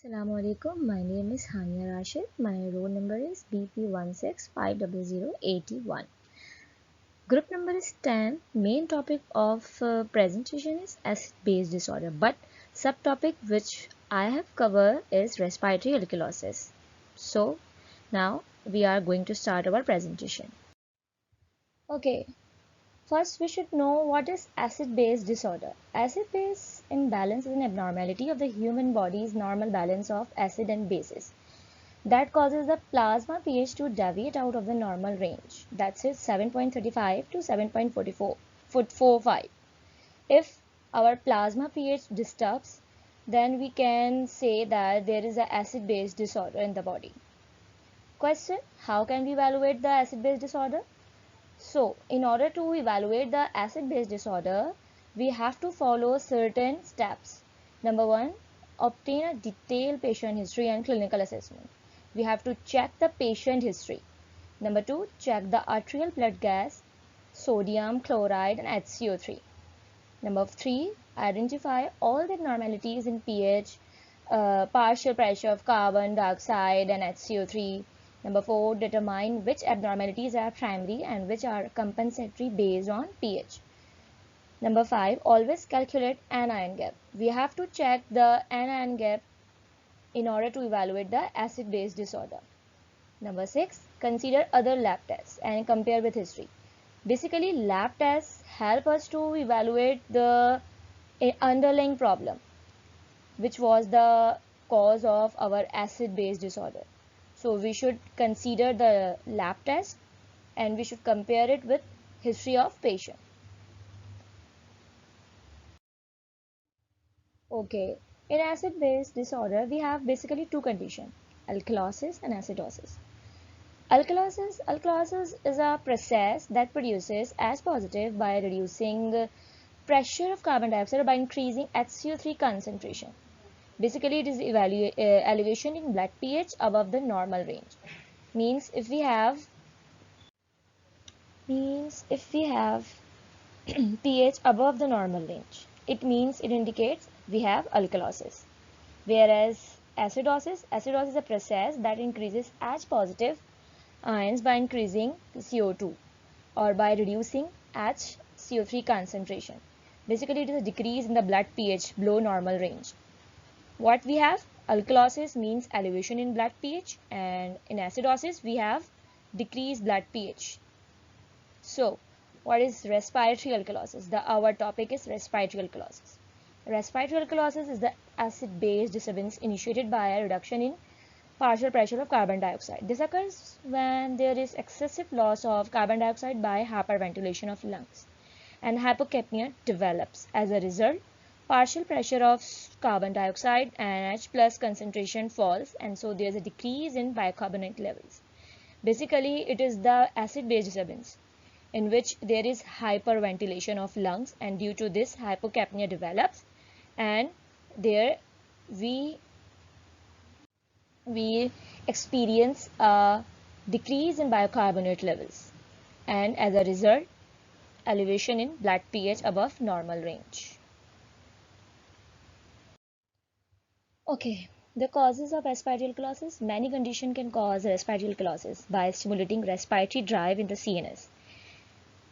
Assalamu alaikum. My name is Hania Rashid. My roll number is BP1650081. Group number is 10. Main topic of presentation is acid-base disorder, but subtopic which I have covered is respiratory alkalosis. So now we are going to start our presentation. Okay. First, we should know what is acid-base disorder. Acid-base imbalance is an abnormality of the human body's normal balance of acid and bases that causes the plasma pH to deviate out of the normal range. That's it, 7.35 to 7.45. If our plasma pH disturbs, then we can say that there is an acid-base disorder in the body. Question: how can we evaluate the acid-base disorder? So, in order to evaluate the acid-base disorder, we have to follow certain steps. Number one, obtain a detailed patient history and clinical assessment. We have to check the patient history. Number two, check the arterial blood gas, sodium, chloride, and HCO3. Number three, identify all the abnormalities in pH, partial pressure of carbon dioxide and HCO3. Number four, determine which abnormalities are primary and which are compensatory based on pH. Number five, always calculate anion gap. We have to check the anion gap in order to evaluate the acid-base disorder. Number six, consider other lab tests and compare with history. Basically, lab tests help us to evaluate the underlying problem, which was the cause of our acid-base disorder. So we should consider the lab test and we should compare it with history of patient. Okay, in acid-base disorder, we have basically two conditions, alkalosis and acidosis. Alkalosis is a process that produces H positive by reducing pressure of carbon dioxide or by increasing HCO3 concentration. Basically, it is elevation in blood pH above the normal range. Means if we have pH above the normal range, it means it indicates we have alkalosis. Whereas acidosis is a process that increases H positive ions by increasing CO2 or by reducing HCO3 concentration. Basically, it is a decrease in the blood pH below normal range. What we have? Alkalosis means elevation in blood pH, and in acidosis we have decreased blood pH. So, what is respiratory alkalosis? Our topic is respiratory alkalosis. Respiratory alkalosis is the acid-base disturbance initiated by a reduction in partial pressure of carbon dioxide. This occurs when there is excessive loss of carbon dioxide by hyperventilation of lungs, and hypocapnia develops. As a result, partial pressure of carbon dioxide and H plus concentration falls, and so there is a decrease in bicarbonate levels. Basically, it is the acid-base disturbance in which there is hyperventilation of lungs, and due to this hypocapnia develops, and there we experience a decrease in bicarbonate levels, and as a result elevation in blood pH above normal range. Okay, the causes of respiratory alkalosis. Many conditions can cause respiratory alkalosis by stimulating respiratory drive in the CNS.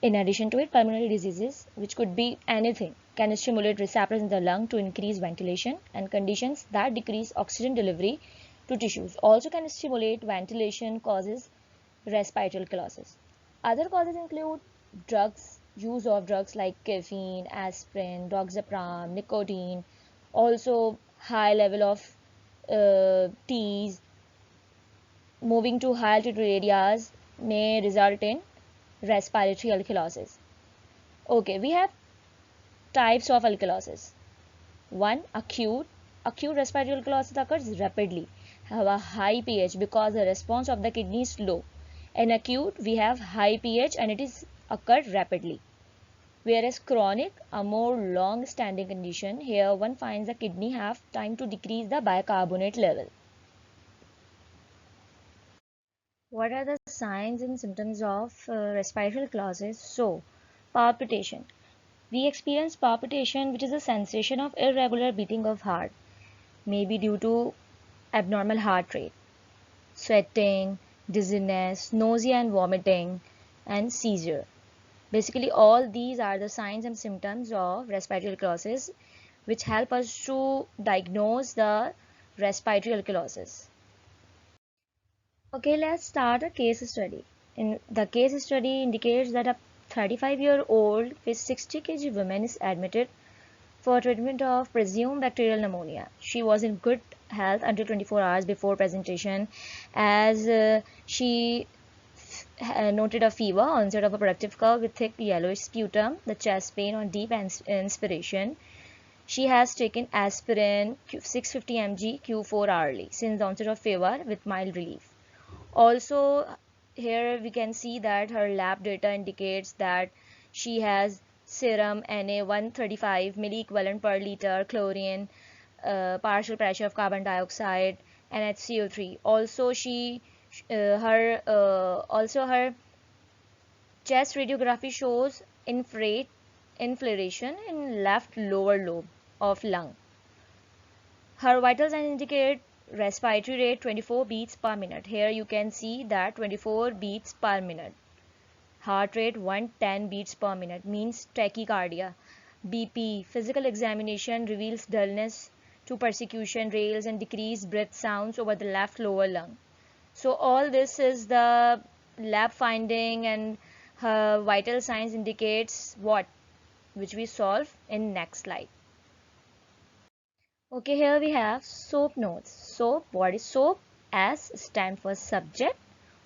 In addition to it, pulmonary diseases, which could be anything, can stimulate receptors in the lung to increase ventilation, and conditions that decrease oxygen delivery to tissues also can stimulate ventilation, causes respiratory alkalosis. Other causes include use of drugs like caffeine, aspirin, doxapram, nicotine, also high level of teas, moving to high altitude areas may result in respiratory alkalosis. Okay, we have types of alkalosis. One, acute respiratory alkalosis occurs rapidly, have a high pH because the response of the kidney is low. In acute, we have high pH and it is occurred rapidly. Whereas chronic, a more long-standing condition, here one finds the kidney have time to decrease the bicarbonate level. What are the signs and symptoms of respiratory alkalosis? So, palpitation. We experience palpitation, which is a sensation of irregular beating of heart, maybe due to abnormal heart rate, sweating, dizziness, nausea and vomiting, and seizure. Basically, all these are the signs and symptoms of respiratory alkalosis, which help us to diagnose the respiratory alkalosis. Okay, let's start a case study. In the case study indicates that a 35-year-old with 60 kg woman is admitted for treatment of presumed bacterial pneumonia. She was in good health until 24 hours before presentation, as she noted a fever, onset of a productive cough with thick yellowish sputum, the chest pain on deep inspiration. She has taken aspirin 650 mg Q4 hourly since the onset of fever with mild relief. Also, here we can see that her lab data indicates that she has serum Na 135 milliequivalent per liter, chlorine, partial pressure of carbon dioxide, and HCO3. Also, her chest radiography shows inflammation in left lower lobe of lung. Her vital signs indicate respiratory rate 24 beats per minute. Here you can see that 24 beats per minute. Heart rate 110 beats per minute means tachycardia. BP, physical examination reveals dullness to percussion rails and decreased breath sounds over the left lower lung. So all this is the lab finding, and her vital signs indicates what, which we solve in next slide. Okay, here we have SOAP notes. SOAP, what is SOAP? S stand for subject,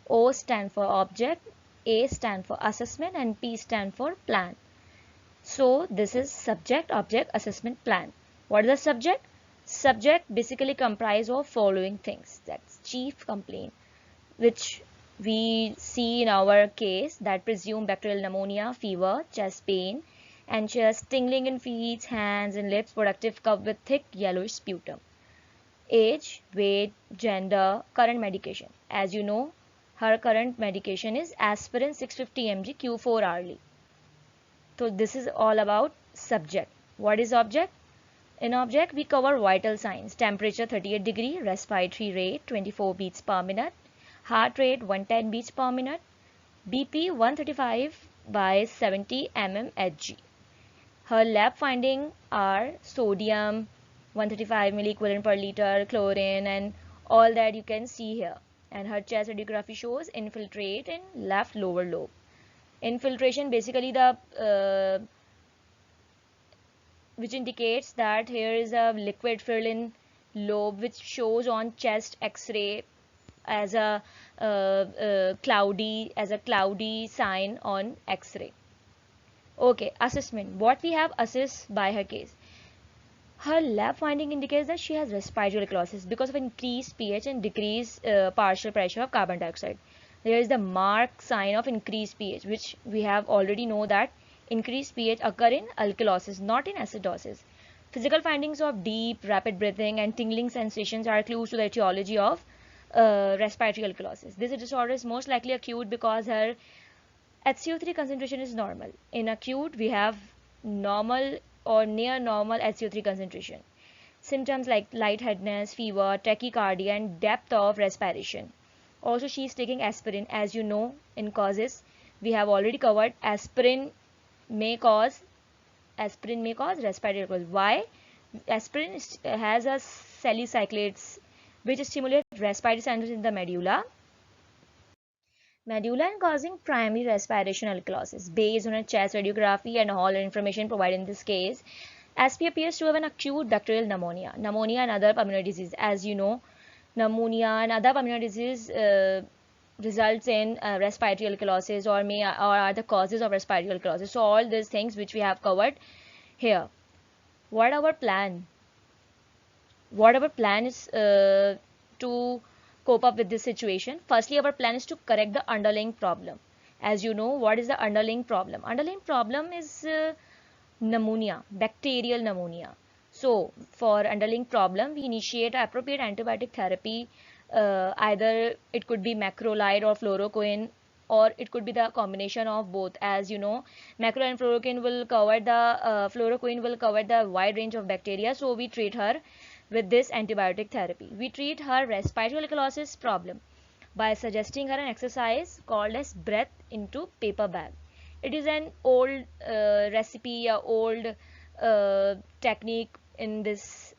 O stand for object, A stand for assessment, and P stand for plan. So this is subject, object, assessment, plan. What is the subject? Subject basically comprise of following things. That's chief complaint, which we see in our case, that presumed bacterial pneumonia, fever, chest pain, anxious, tingling in feet, hands and lips, productive cough with thick yellowish sputum. Age, weight, gender, current medication. As you know, her current medication is aspirin 650 mg Q4 hourly. So this is all about subject. What is object? In object, we cover vital signs: temperature 38 degree, respiratory rate 24 beats per minute, heart rate 110 beats per minute, BP 135 by 70 mmHg. Her lab findings are sodium 135 milliequivalent per liter, chlorine, and all that you can see here. And her chest radiography shows infiltrate in left lower lobe. Infiltration basically which indicates that here is a liquid filled in lobe, which shows on chest X-ray as a cloudy sign on X-ray. Okay, assessment. What we have assessed by her case. Her lab finding indicates that she has respiratory alkalosis because of increased pH and decreased partial pressure of carbon dioxide. There is the marked sign of increased pH, which we have already know that increased pH occur in alkalosis, not in acidosis. Physical findings of deep, rapid breathing and tingling sensations are clues to the etiology of respiratory alkalosis. This disorder is most likely acute because her HCO3 concentration is normal. In acute, we have normal or near normal HCO3 concentration. Symptoms like lightheadedness, fever, tachycardia, and depth of respiration. Also, she is taking aspirin. As you know, in causes, we have already covered may cause respiratory alkalosis. Why? Aspirin has a salicylates which stimulate respiratory centers in the medulla and causing primary respiration alkalosis. Based on a chest radiography and all information provided in this case, SP appears to have an acute bacterial pneumonia. Pneumonia and other pulmonary disease. As you know, pneumonia and other pulmonary disease results in respiratory alkalosis or are the causes of respiratory alkalosis. So all these things which we have covered here. What our plan? What our plan is to cope up with this situation? Firstly, our plan is to correct the underlying problem. As you know, what is the underlying problem? Underlying problem is pneumonia, bacterial pneumonia. So for underlying problem, we initiate appropriate antibiotic therapy. Either it could be macrolide or fluoroquine, or it could be the combination of both. As you know, macrolide and fluoroquine will cover the wide range of bacteria. So we treat her with this antibiotic therapy. We treat her respiratory alkalosis problem by suggesting her an exercise called as breath into paper bag. It is an old recipe, a old technique in this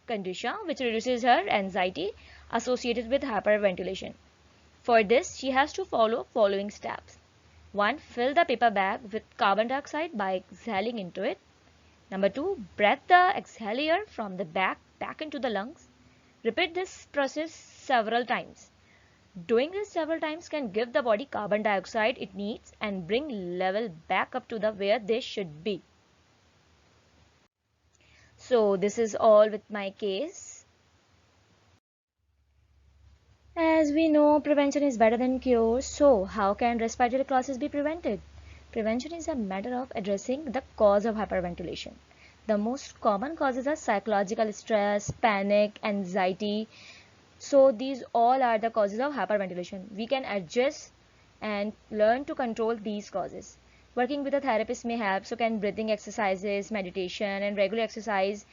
condition which reduces her anxiety associated with hyperventilation. For this, she has to follow following steps. 1. Fill the paper bag with carbon dioxide by exhaling into it. Number 2. Breathe the exhale air from the bag back into the lungs. Repeat this process several times. Doing this several times can give the body carbon dioxide it needs and bring level back up to the where they should be. So this is all with my case. As we know, prevention is better than cure. So how can respiratory alkalosis be prevented? Prevention is a matter of addressing the cause of hyperventilation. The most common causes are psychological stress, panic, anxiety. So these all are the causes of hyperventilation. We can adjust and learn to control these causes. Working with a therapist may help. So can breathing exercises, meditation, and regular exercise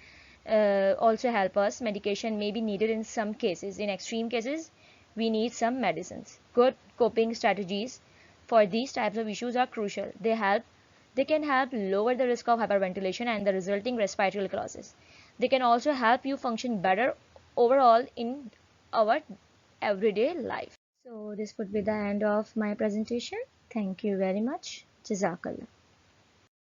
also help us. Medication may be needed in some cases. In extreme cases, we need some medicines. Good coping strategies for these types of issues are crucial. They can help lower the risk of hyperventilation and the resulting respiratory alkalosis. They can also help you function better overall in our everyday life. So this would be the end of my presentation. Thank you very much. Jazakallah.